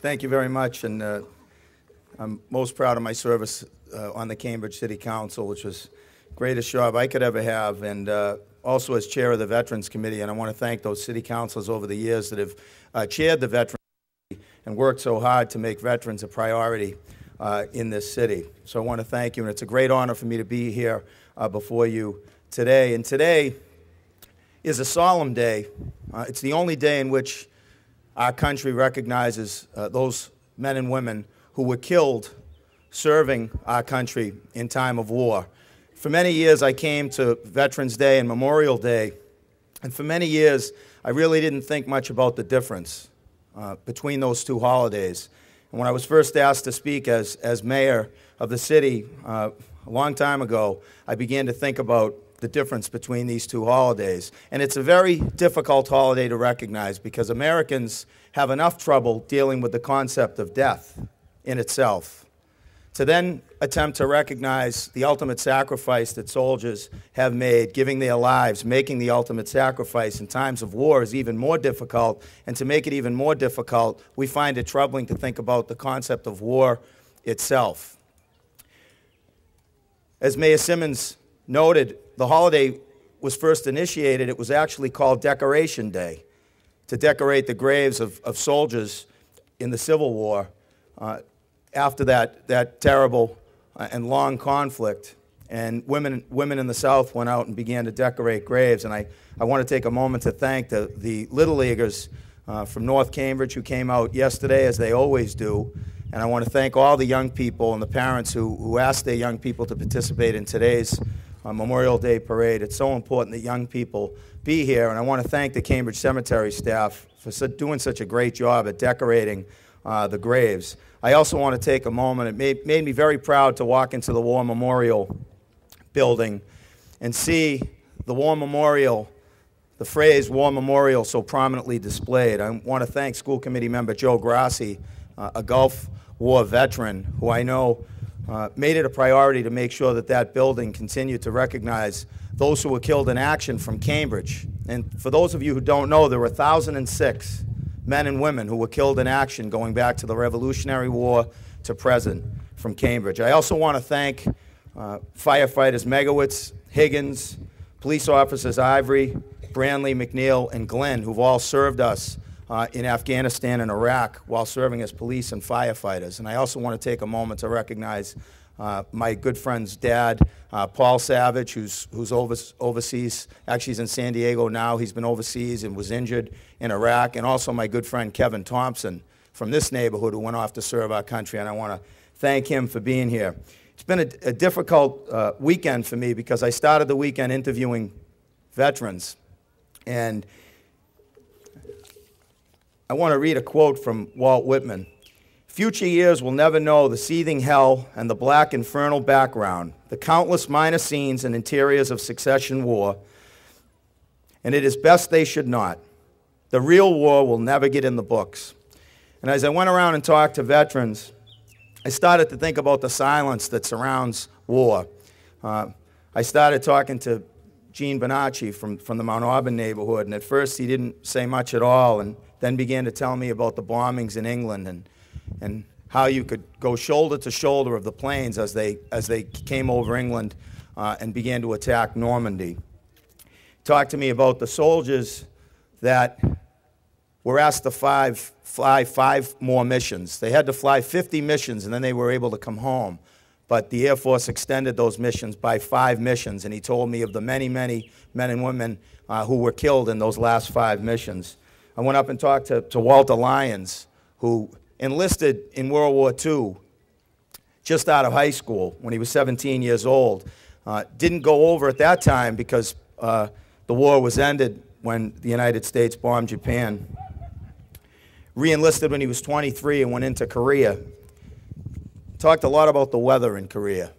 Thank you very much, and I'm most proud of my service on the Cambridge City Council, which was the greatest job I could ever have, and also as chair of the Veterans Committee. And I want to thank those city councilors over the years that have chaired the Veterans Committee and worked so hard to make veterans a priority in this city. So I want to thank you, and it's a great honor for me to be here before you today. And today is a solemn day. It's the only day in which our country recognizes those men and women who were killed serving our country in time of war. For many years, I came to Veterans Day and Memorial Day, and for many years, I really didn't think much about the difference between those two holidays. And when I was first asked to speak as mayor of the city a long time ago, I began to think about the difference between these two holidays. And it's a very difficult holiday to recognize because Americans have enough trouble dealing with the concept of death in itself. To then attempt to recognize the ultimate sacrifice that soldiers have made, giving their lives, making the ultimate sacrifice in times of war is even more difficult. And to make it even more difficult, we find it troubling to think about the concept of war itself. As Mayor Simmons noted, the holiday was first initiated. It was actually called Decoration Day, to decorate the graves of soldiers in the Civil War after that terrible and long conflict. And women in the South went out and began to decorate graves. And I want to take a moment to thank the Little Leaguers from North Cambridge who came out yesterday, as they always do. And I want to thank all the young people and the parents who asked their young people to participate in today's Memorial Day parade. It's so important that young people be here, and I want to thank the Cambridge Cemetery staff for doing such a great job at decorating the graves. I also want to take a moment. It made me very proud to walk into the War Memorial building and see the War Memorial, the phrase War Memorial, so prominently displayed. I want to thank School Committee member Joe Grassi, a Gulf War veteran who I know made it a priority to make sure that building continued to recognize those who were killed in action from Cambridge. And for those of you who don't know, there were 1,006 men and women who were killed in action going back to the Revolutionary War to present from Cambridge. I also want to thank firefighters Megowitz, Higgins, police officers Ivory, Branley, McNeil, and Glenn, who've all served us in Afghanistan and Iraq while serving as police and firefighters. And I also want to take a moment to recognize my good friend's dad, Paul Savage, who's overseas. Actually, he's in San Diego now. He's been overseas and was injured in Iraq. And also my good friend Kevin Thompson from this neighborhood who went off to serve our country. And I want to thank him for being here. It's been a difficult weekend for me because I started the weekend interviewing veterans. And I want to read a quote from Walt Whitman. "Future years will never know the seething hell and the black infernal background, the countless minor scenes and interiors of succession war, and it is best they should not. The real war will never get in the books." And as I went around and talked to veterans, I started to think about the silence that surrounds war. I started talking to Gene Bonacci from the Mount Auburn neighborhood, and at first he didn't say much at all, and then began to tell me about the bombings in England and how you could go shoulder to shoulder of the planes as they came over England and began to attack Normandy. Talked to me about the soldiers that were asked to fly 5 more missions. They had to fly 50 missions, and then they were able to come home. But the Air Force extended those missions by 5 missions, and he told me of the many, many men and women who were killed in those last 5 missions. I went up and talked to Walter Lyons, who enlisted in World War II just out of high school when he was 17 years old. Didn't go over at that time because the war was ended when the United States bombed Japan. Re-enlisted when he was 23 and went into Korea. Talked a lot about the weather in Korea.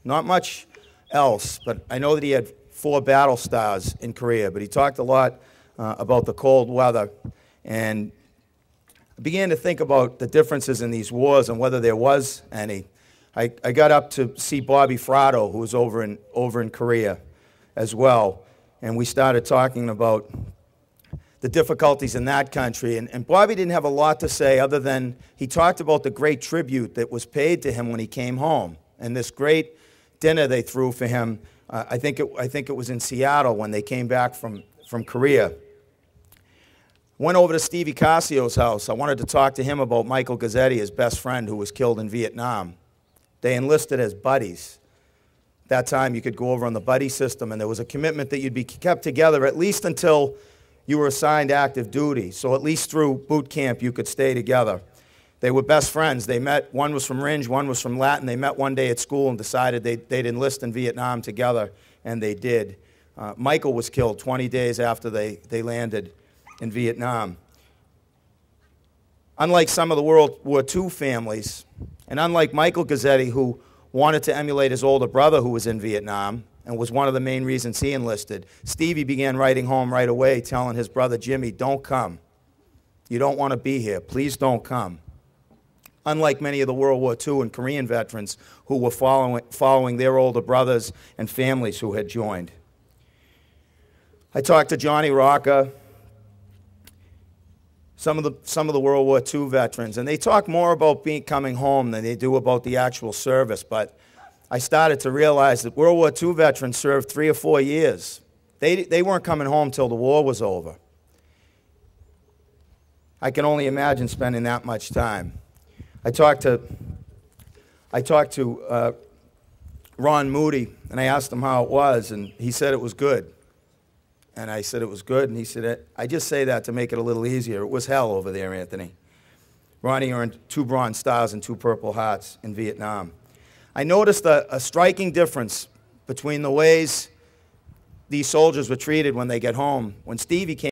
Not much else, but I know that he had 4 battle stars in Korea, but he talked a lot about the cold weather. And I began to think about the differences in these wars and whether there was any. I got up to see Bobby Fratto, who was over in Korea as well, and we started talking about the difficulties in that country. And Bobby didn't have a lot to say other than he talked about the great tribute that was paid to him when he came home. And this great dinner they threw for him, I think it was in Seattle when they came back from Korea. Went over to Stevie Cassio's house. I wanted to talk to him about Michael Gazzetti, his best friend who was killed in Vietnam. They enlisted as buddies. That time you could go over on the buddy system, and there was a commitment that you'd be kept together at least until you were assigned active duty. So at least through boot camp you could stay together. They were best friends. They met, one was from Ringe, one was from Latin. They met one day at school and decided they'd enlist in Vietnam together, and they did. Michael was killed 20 days after they landed in Vietnam. Unlike some of the World War II families, and unlike Michael Gazzetti, who wanted to emulate his older brother who was in Vietnam, and was one of the main reasons he enlisted, Stevie began writing home right away, telling his brother Jimmy, "Don't come. You don't want to be here. Please don't come." Unlike many of the World War II and Korean veterans who were following their older brothers and families who had joined. I talked to Johnny Rocca, some of the World War II veterans, and they talk more about coming home than they do about the actual service, but I started to realize that World War II veterans served 3 or 4 years. They weren't coming home till the war was over. I can only imagine spending that much time. I talked to Ron Moody, and I asked him how it was, and he said it was good. And I said it was good, and he said, "I just say that to make it a little easier. It was hell over there, Anthony." Ronnie earned 2 Bronze Stars and 2 Purple Hearts in Vietnam. I noticed a striking difference between the ways these soldiers were treated when they get home. When Stevie came